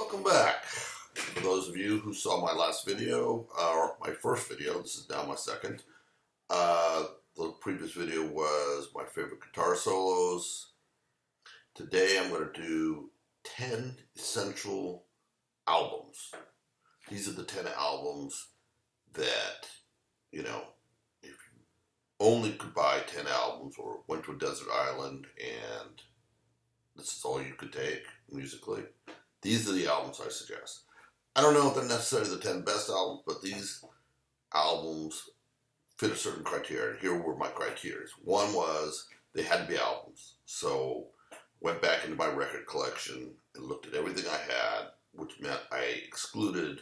Welcome back. For those of you who saw my last video, or my first video, this is now my second. The previous video was my favorite guitar solos. Today I'm going to do 10 essential albums. These are the 10 albums that, if you only could buy 10 albums or went to a desert island and this is all you could take musically, these are the albums I suggest. I don't know if they're necessarily the 10 best albums, but these albums fit a certain criteria. Here were my criteria. One was they had to be albums. So went back into my record collection and looked at everything I had, which meant I excluded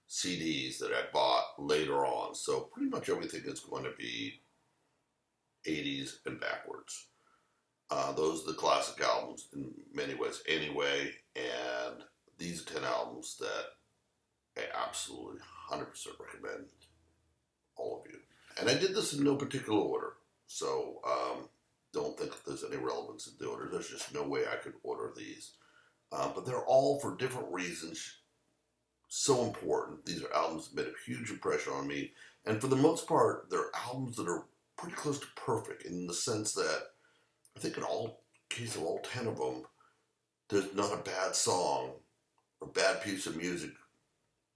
CDs that I bought later on. So pretty much everything is going to be 80s and backwards. Those are the classic albums in many ways anyway, and these are 10 albums that I absolutely 100% recommend all of you. And I did this in no particular order, so don't think there's any relevance in the order. There's just no way I could order these. But they're all, for different reasons, so important. These are albums that made a huge impression on me, and for the most part, they're albums that are pretty close to perfect in the sense that I think in all cases of all 10 of them, there's not a bad song or bad piece of music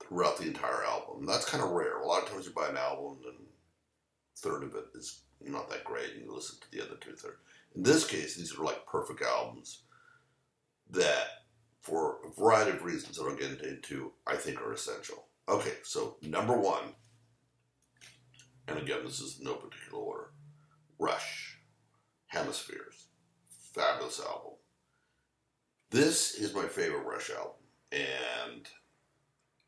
throughout the entire album. And that's kind of rare. A lot of times you buy an album and a third of it is not that great and you listen to the other two-thirds. In this case, these are like perfect albums that, for a variety of reasons that I'll get into, I think are essential. Okay, so number one, and again, this is no particular order, Rush. Hemispheres. Fabulous album. This is my favorite Rush album, and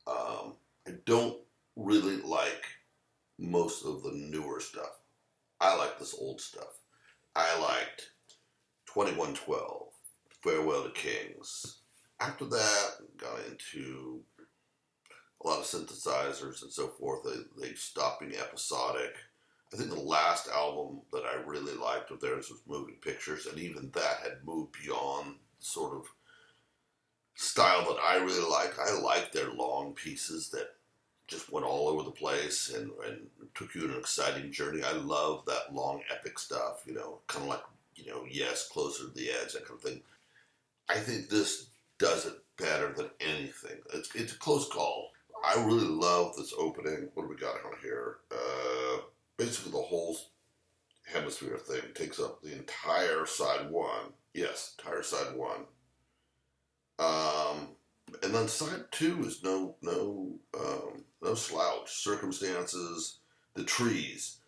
I don't really like most of the newer stuff. I like this old stuff. I liked 2112, Farewell to Kings. After that, got into a lot of synthesizers and so forth. They stopped being episodic. I think the last album that I really liked of theirs was Moving Pictures, and even that had moved beyond sort of style that I really liked. I liked their long pieces that just went all over the place and took you on an exciting journey. I love that long epic stuff, kind of like, Yes, Closer to the Edge, that kind of thing. I think this does it better than anything. It's a close call. I really love this opening. What do we got on here? Basically, the whole Hemisphere thing takes up the entire side one. Yes, entire side one. And then side two is no slouch. Circumstances, the trees.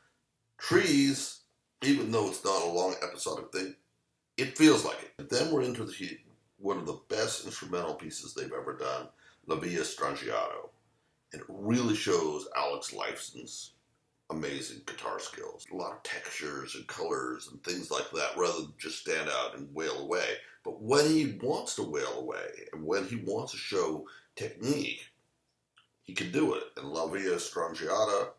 Trees, even though it's not a long episodic thing, it feels like it. And then we're into one of the best instrumental pieces they've ever done, La Via Strangiato. And it really shows Alex Lifeson's amazing guitar skills. A lot of textures and colors and things like that rather than just stand out and wail away. But when he wants to wail away and when he wants to show technique, he can do it. And La Via Strangiato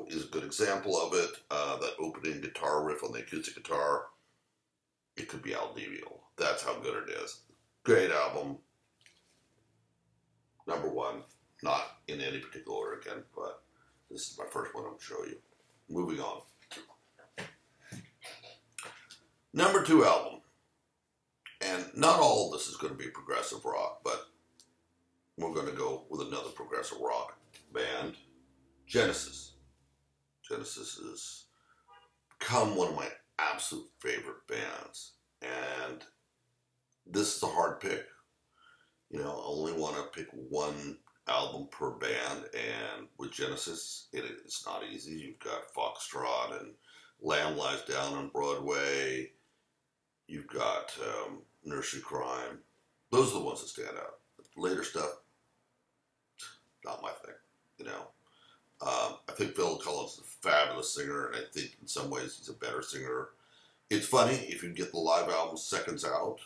is a good example of it. That opening guitar riff on the acoustic guitar, it could be Al Divio. That's how good it is. Great album. Number one, not in any particular order again, but this is my first one I'm going to show you. Moving on. Number two album. And not all of this is going to be progressive rock, but we're going to go with another progressive rock band, Genesis. Genesis has become one of my absolute favorite bands. And this is a hard pick. I only want to pick one album per band, and with Genesis, it's not easy. You've got Foxtrot and Lamb Lies Down on Broadway. You've got Nursery Crime. Those are the ones that stand out. Later stuff, not my thing. I think Phil Collins is a fabulous singer, and I think in some ways he's a better singer. It's funny, if you get the live album Seconds Out,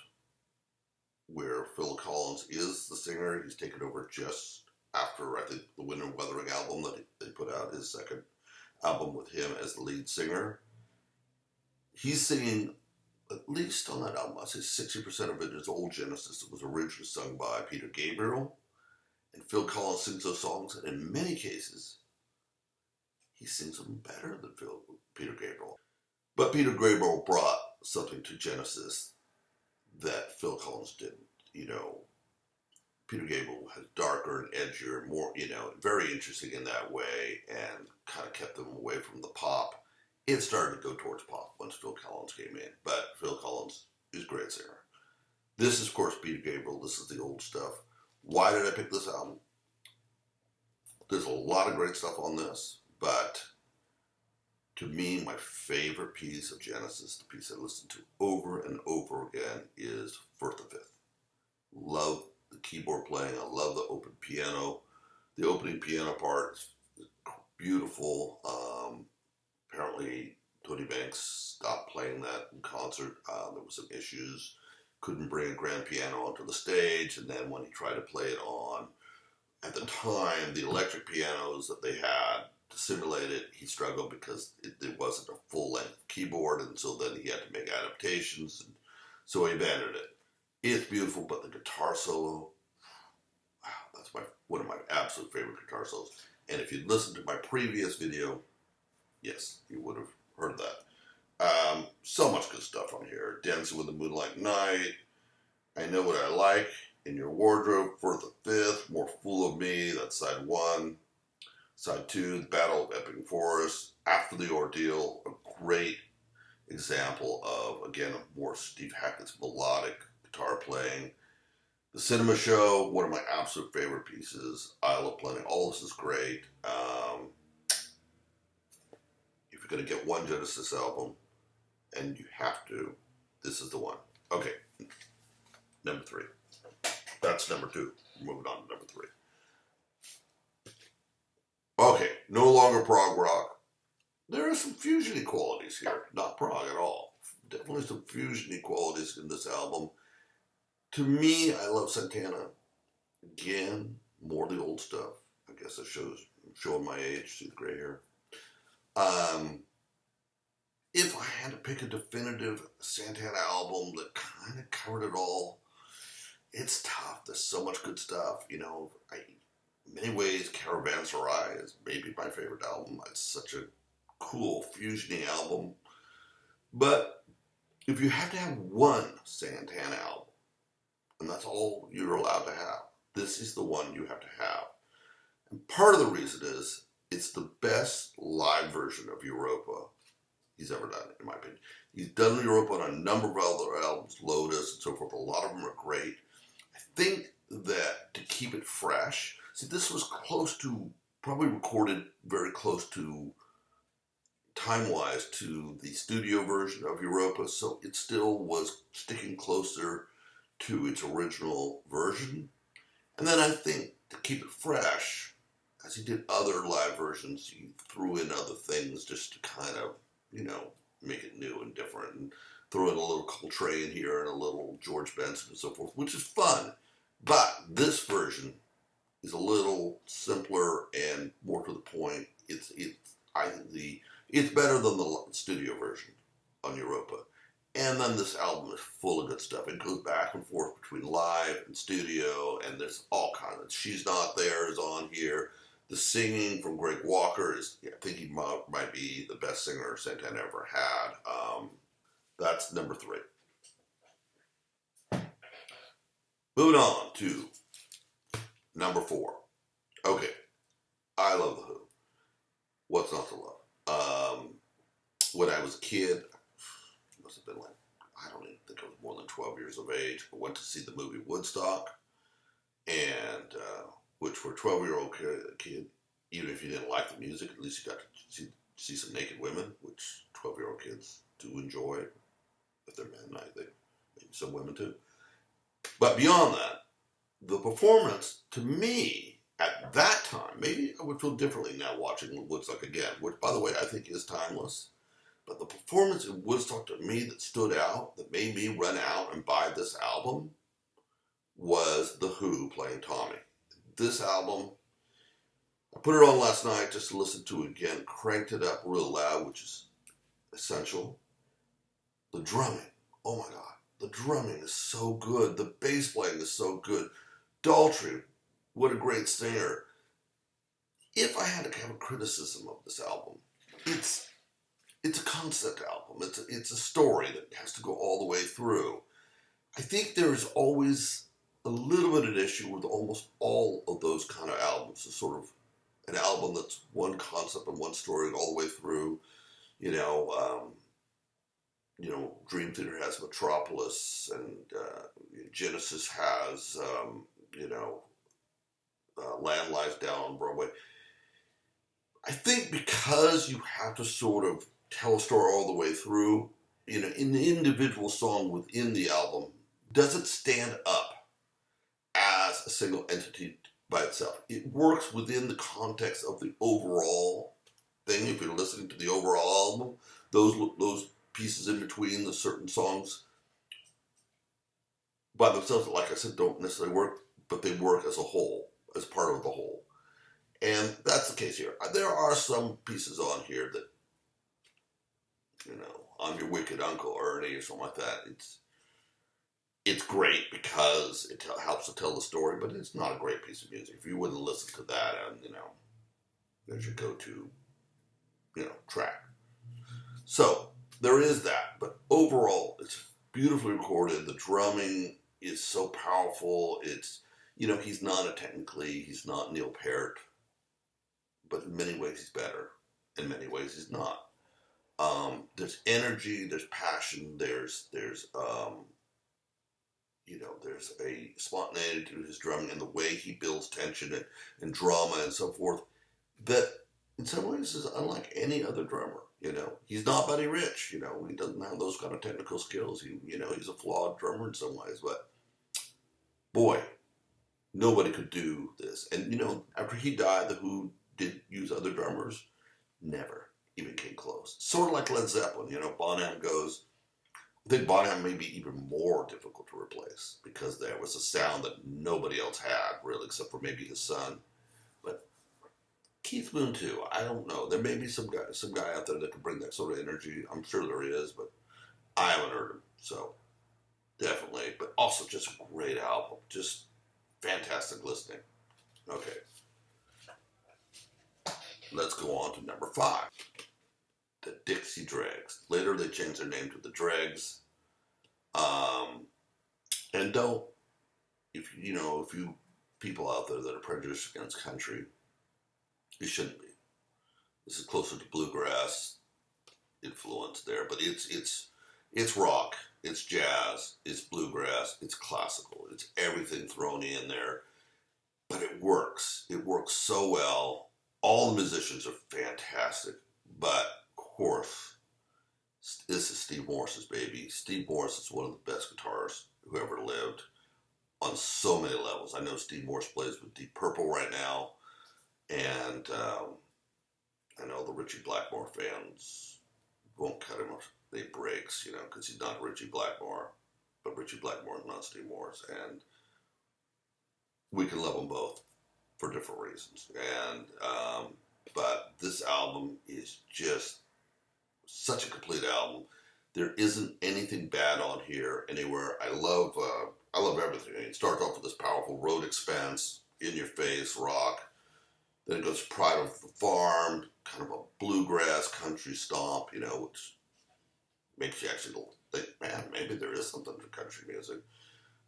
where Phil Collins is the singer, he's taken over just after, I think, the Winter Weathering album that they put out, his second album with him as the lead singer. He's singing at least on that album, I'd say 60% of it is old Genesis. It was originally sung by Peter Gabriel, and Phil Collins sings those songs, and in many cases, he sings them better than Peter Gabriel. But Peter Gabriel brought something to Genesis that Phil Collins didn't. You know, Peter Gabriel has darker and edgier, more, you know, very interesting in that way, and kind of kept them away from the pop. It started to go towards pop once Phil Collins came in, but Phil Collins is a great singer. This is, of course, Peter Gabriel. This is the old stuff. Why did I pick this album? There's a lot of great stuff on this, but to me, my favorite piece of Genesis, the piece I listen to over and over again, is First and Fifth. Love the keyboard playing. I love the open piano. The opening piano part is beautiful. Apparently, Tony Banks stopped playing that in concert. There was some issues. Couldn't bring a grand piano onto the stage. And then when he tried to play it on, at the time, the electric pianos that they had to simulate it, he struggled because it wasn't a full-length keyboard. And so then he had to make adaptations. And so he abandoned it. It's beautiful, but the guitar solo, wow, that's one of my absolute favorite guitar solos. And if you'd listened to my previous video, yes, you would have heard that. So much good stuff on here. Dancing with the Moonlight Night, I Know What I Like, In Your Wardrobe, Fourth and Fifth, More Fool of Me, that's side one. Side two, The Battle of Epping Forest, After the Ordeal, a great example of, again, more Steve Hackett's melodic guitar playing. The Cinema Show, one of my absolute favorite pieces. Isle of Plenty, all this is great. If you're going to get one Genesis album, and you have to, this is the one. Okay, number 3. That's number 2. Moving on to number 3. Okay, no longer prog rock. There are some fusion-y qualities here. Not prog at all. Definitely some fusion-y qualities in this album. To me, I love Santana. Again, more the old stuff. I guess it shows, I'm showing my age, see the gray hair. If I had to pick a definitive Santana album that kind of covered it all, it's tough. There's so much good stuff. You know, in many ways, Caravanserai is maybe my favorite album. It's such a cool fusion-y album. But if you have to have one Santana album, and that's all you're allowed to have, this is the one you have to have. And part of the reason is it's the best live version of Europa he's ever done, in my opinion. He's done Europa on a number of other albums, Lotus and so forth. A lot of them are great. I think that to keep it fresh, see, this was close to, probably recorded very close to, time-wise, to the studio version of Europa, so it still was sticking closer to its original version. And then I think to keep it fresh, as he did other live versions, he threw in other things just to kind of, you know, make it new and different, and throw in a little Coltrane here and a little George Benson and so forth, which is fun. But this version is a little simpler and more to the point. I think it's better than the studio version on Europa. And then this album is full of good stuff. It goes back and forth between live and studio, and there's all kinds of, She's Not There is on here. The singing from Greg Walker is, I think he might be the best singer Santana ever had. That's number 3. Moving on to number 4. Okay, I love The Who. What's not to love? When I was a kid, must have been like, I don't even think I was more than 12 years of age. I went to see the movie Woodstock, and which for a 12-year-old kid, even if you didn't like the music, at least you got to see some naked women, which 12-year-old kids do enjoy. If they're men, I think maybe some women too. But beyond that, the performance, to me, at that time, maybe I would feel differently now watching Woodstock again, which, by the way, I think is timeless. But the performance in Woodstock to me that stood out, that made me run out and buy this album, was The Who playing Tommy. This album, I put it on last night just to listen to it again, cranked it up real loud, which is essential. The drumming oh my God, the drumming is so good. The bass playing is so good. Daltrey, what a great singer. If I had to have a criticism of this album, it's a concept album. It's a story that has to go all the way through. I think there is always a little bit of an issue with almost all of those kind of albums. It's sort of an album that's one concept and one story all the way through. You know, Dream Theater has Metropolis, and Genesis has, Land Lies Down on Broadway. I think because you have to sort of tell a story all the way through, in the individual song within the album doesn't stand up as a single entity by itself. It works within the context of the overall thing. If you're listening to the overall album, those pieces in between the certain songs by themselves, like I said, don't necessarily work, but they work as a whole, as part of the whole. And that's the case here. There are some pieces on here that, I'm Your Wicked Uncle Ernie or something like that. It's great because it helps to tell the story, but it's not a great piece of music. If you wouldn't listen to that, and there's your go-to, track. So there is that, but overall, it's beautifully recorded. The drumming is so powerful. It's, he's not he's not Neil Peart, but in many ways he's better. In many ways he's not. There's energy, there's passion, there's a spontaneity to his drumming and the way he builds tension and drama and so forth that in some ways is unlike any other drummer. He's not Buddy Rich. He doesn't have those kind of technical skills. He's a flawed drummer in some ways, but boy, nobody could do this. And after he died, the Who did use other drummers, never even came close. Sort of like Led Zeppelin. Bonham goes. I think Bonham may be even more difficult to replace because there was a sound that nobody else had, really, except for maybe his son. But Keith Moon too. I don't know. There may be some guy out there that can bring that sort of energy. I'm sure there is, but I haven't heard him. So definitely, but also just a great album. Just fantastic listening. Okay. Let's go on to number 5. The Dixie Dregs. Later they changed their name to the Dregs. And if you people out there that are prejudiced against country, you shouldn't be. This is closer to bluegrass influence there, but it's rock, it's jazz, it's bluegrass, it's classical, it's everything thrown in there. But it works. It works so well. All the musicians are fantastic, but of course, this is Steve Morse's baby. Steve Morse is one of the best guitarists who ever lived on so many levels. I know Steve Morse plays with Deep Purple right now, and I know the Ritchie Blackmore fans won't cut him off. They breaks, because he's not Ritchie Blackmore, but Ritchie Blackmore is not Steve Morse, and we can love them both for different reasons. And but this album is just such a complete album. There isn't anything bad on here anywhere. I love everything. It starts off with this powerful Road Expanse, in your face rock. Then it goes Pride of the Farm, kind of a bluegrass country stomp, which makes you actually think, man, maybe there is something to country music.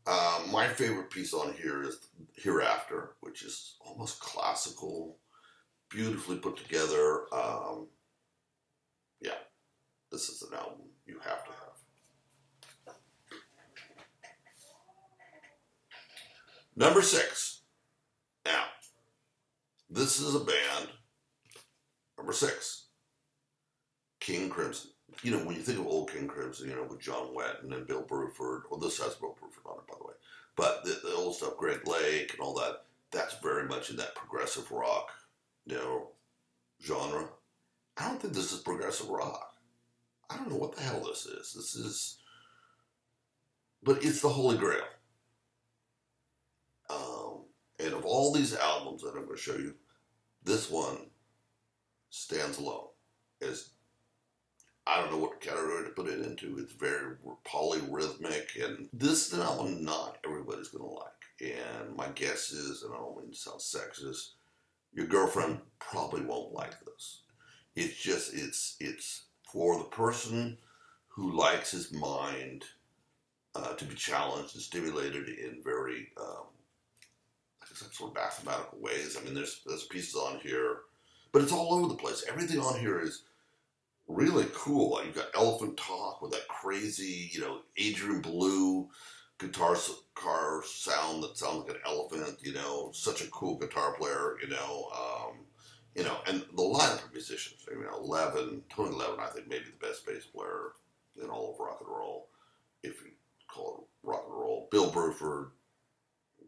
My favorite piece on here is Hereafter, which is almost classical, beautifully put together. Yeah, this is an album you have to have. Number 6. Now, this is a band, number 6, King Crimson. When you think of old King Crimson, with John Wetton and Bill Bruford, well, this has Bill Bruford on it, by the way, but the old stuff, Greg Lake and all that, that's very much in that progressive rock, genre. I don't think this is progressive rock. I don't know what the hell this is. But it's the Holy Grail. And of all these albums that I'm going to show you, this one stands alone. I don't know what category to put it into. It's very polyrhythmic, and this is an album not everybody's going to like. And my guess is, and I don't mean to sound sexist, your girlfriend probably won't like this. It's for the person who likes his mind to be challenged and stimulated in very, I guess, sort of mathematical ways. I mean, there's pieces on here, but it's all over the place. Everything on here is really cool. Like, you've got Elephant Talk with that crazy, Adrian Blue guitar sound that sounds like an elephant. Such a cool guitar player. And the lineup of musicians. I mean, Tony Levin, I think maybe the best bass player in all of rock and roll, if you call it rock and roll. Bill Bruford,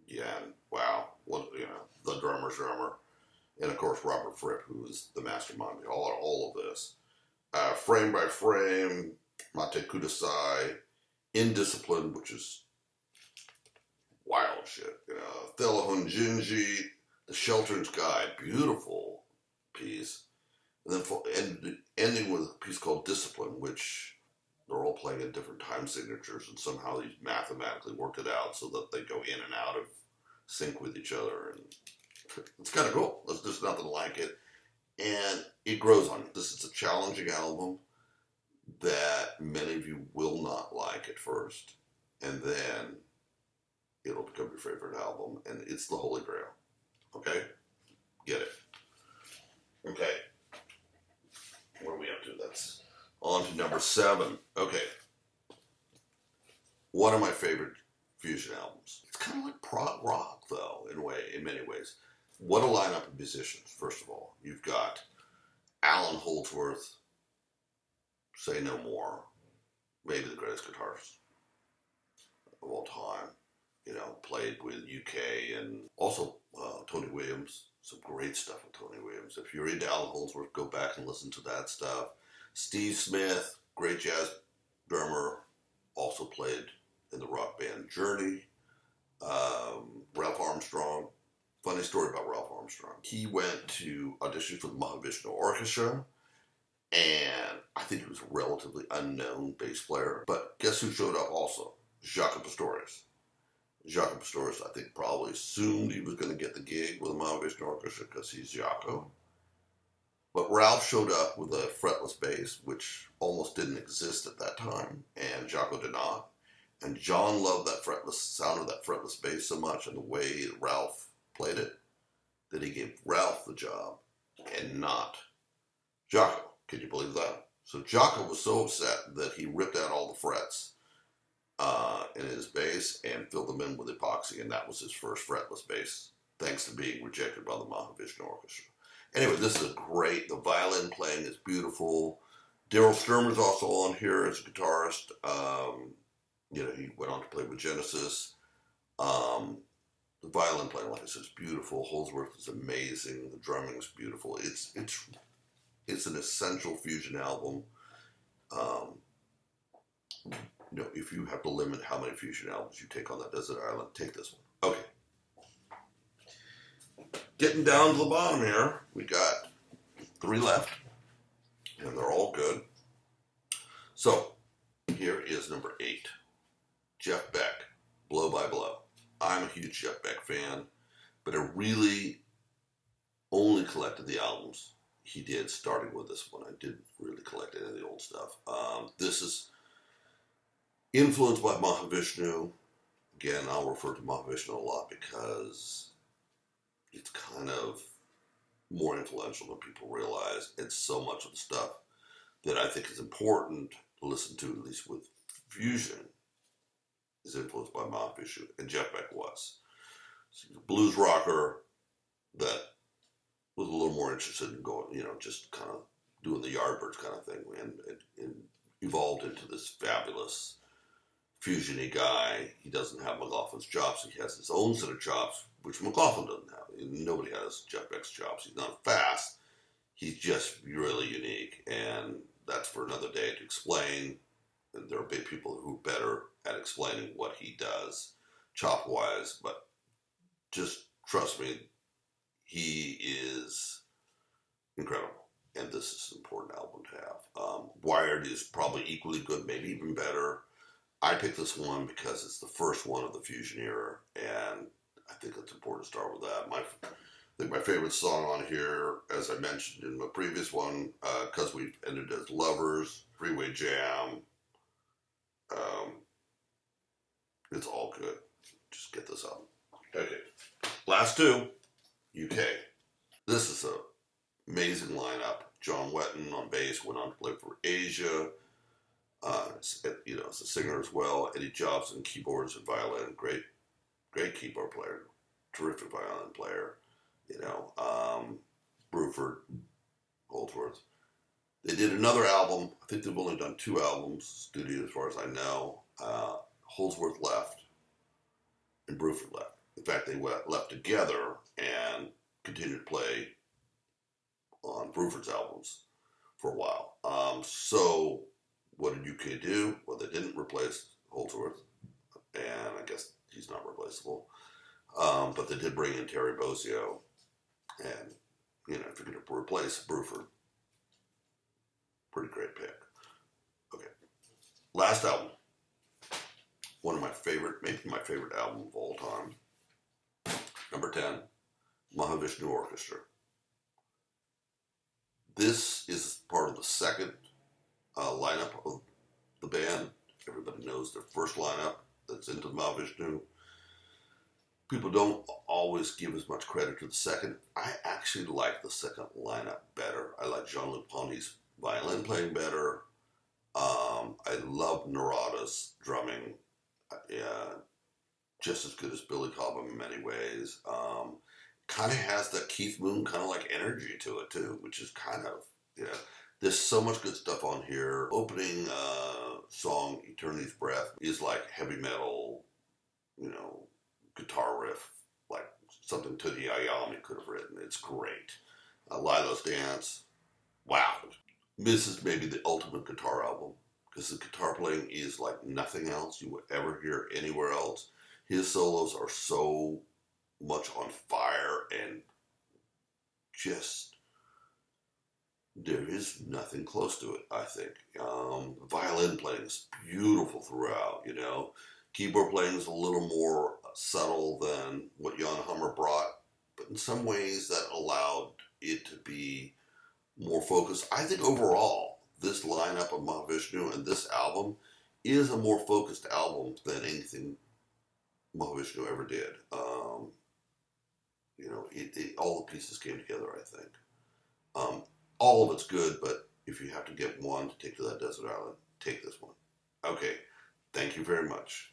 yeah, wow, the drummer's drummer, and of course Robert Fripp, who is the mastermind behind all of this. Frame by Frame, Mate Kudasai, Indiscipline, which is wild shit. Thela Hunjinji, The Shelter's Guide, beautiful piece. And then ending with a piece called Discipline, which they're all playing in different time signatures, and somehow he's mathematically worked it out so that they go in and out of sync with each other. And it's kind of cool. There's just nothing like it. And it grows on you. This is a challenging album that many of you will not like at first, and then it'll become your favorite album, and it's the Holy Grail. Okay? Get it. Okay. What are we up to? That's on to number 7. Okay. One of my favorite fusion albums. It's kind of like prog rock, though, in many ways. What a lineup of musicians, first of all. You've got Alan Holdsworth, Say No More, maybe the greatest guitarist of all time. Played with UK, and also Tony Williams. Some great stuff with Tony Williams. If you're into Alan Holdsworth, go back and listen to that stuff. Steve Smith, great jazz drummer, also played in the rock band Journey. Ralph Armstrong. Funny story about Ralph Armstrong. He went to audition for the Mahavishnu Orchestra, and I think he was a relatively unknown bass player. But guess who showed up also? Jaco Pastorius. Jaco Pastorius, I think, probably assumed he was going to get the gig with the Mahavishnu Orchestra because he's Jaco. But Ralph showed up with a fretless bass, which almost didn't exist at that time, and Jaco did not. And John loved that fretless sound of that fretless bass so much, and the way Ralph played it, that he gave Ralph the job and not Jaco. Can you believe that? So Jaco was so upset that he ripped out all the frets in his bass and filled them in with epoxy, and that was his first fretless bass, thanks to being rejected by the Mahavishnu Orchestra. Anyway, this is great. The violin playing is beautiful. Daryl Sturmer's also on here as a guitarist. He went on to play with Genesis. The violin playing, like I said, is beautiful. Holdsworth is amazing. The drumming is beautiful. It's an essential fusion album. If you have to limit how many fusion albums you take on that desert island, take this one. Okay. Getting down to the bottom here, we got 3 left, and they're all good. So, here is number 8. Jeff Beck, Blow by Blow. I'm a huge Jeff Beck fan, but I really only collected the albums he did, starting with this one. I didn't really collect any of the old stuff. This is influenced by Mahavishnu. Again, I'll refer to Mahavishnu a lot because it's kind of more influential than people realize. It's so much of the stuff that I think is important to listen to, at least with fusion, is influenced by Mahavishnu, and Jeff Beck was. So he's a blues rocker that was a little more interested in going, just kind of doing the Yardbirds kind of thing, and evolved into this fabulous fusion-y guy. He doesn't have McLaughlin's chops. He has his own set of chops, which McLaughlin doesn't have. Nobody has Jeff Beck's chops. He's not fast. He's just really unique, and that's for another day to explain. And there are big people who are better at explaining what he does chop-wise, but just trust me, he is incredible. and this is an important album to have. Wired is probably equally good, maybe even better. I picked this one because it's the first one of the Fusion era, and I think it's important to start with that. I think my favorite song on here, as I mentioned in my previous one, because we ended as lovers, Freeway Jam. Um, it's all good. Just get this out. Okay. Last two, UK. This is an amazing lineup. John Wetton on bass, went on to play for Asia. As a singer as well. Eddie Jobson, keyboards and violin. Great keyboard player. Terrific violin player. Bruford, Holdsworth. They did another album. I think they've only done 2 albums, studio as far as I know. Holdsworth left and Bruford left. In fact, they left together and continued to play on Bruford's albums for a while. So what did UK do? Well, they didn't replace Holdsworth, and I guess he's not replaceable. But they did bring in Terry Bozzio, and if you're going to replace Bruford, pretty great pick. Okay, last album. One of my favorite, maybe my favorite album of all time. Number 10, Vishnu Orchestra. This is part of the second lineup of the band. Everybody knows their first lineup that's into Vishnu. People don't always give as much credit to the second. I actually like the second lineup better. I like Jean-Luc Ponty's violin playing better. I love Narada's drumming. Just as good as Billy Cobham in many ways. Kind of has that Keith Moon kind of like energy to it too, which is kind of, there's so much good stuff on here. Opening song, Eternity's Breath, is like heavy metal, guitar riff, like something Tony Iommi could have written. It's great. Lilo's Dance, wow. This is maybe the ultimate guitar album, because the guitar playing is like nothing else you would ever hear anywhere else. His solos are so much on fire, and just, there is nothing close to it, I think. Violin playing is beautiful throughout, Keyboard playing is a little more subtle than what Jan Hammer brought, but in some ways that allowed it to be more focused. I think overall, this lineup of Mahavishnu and this album is a more focused album than anything Mahavishnu ever did. All the pieces came together, I think. All of it's good, but if you have to get one to take to that desert island, take this one. Okay, thank you very much.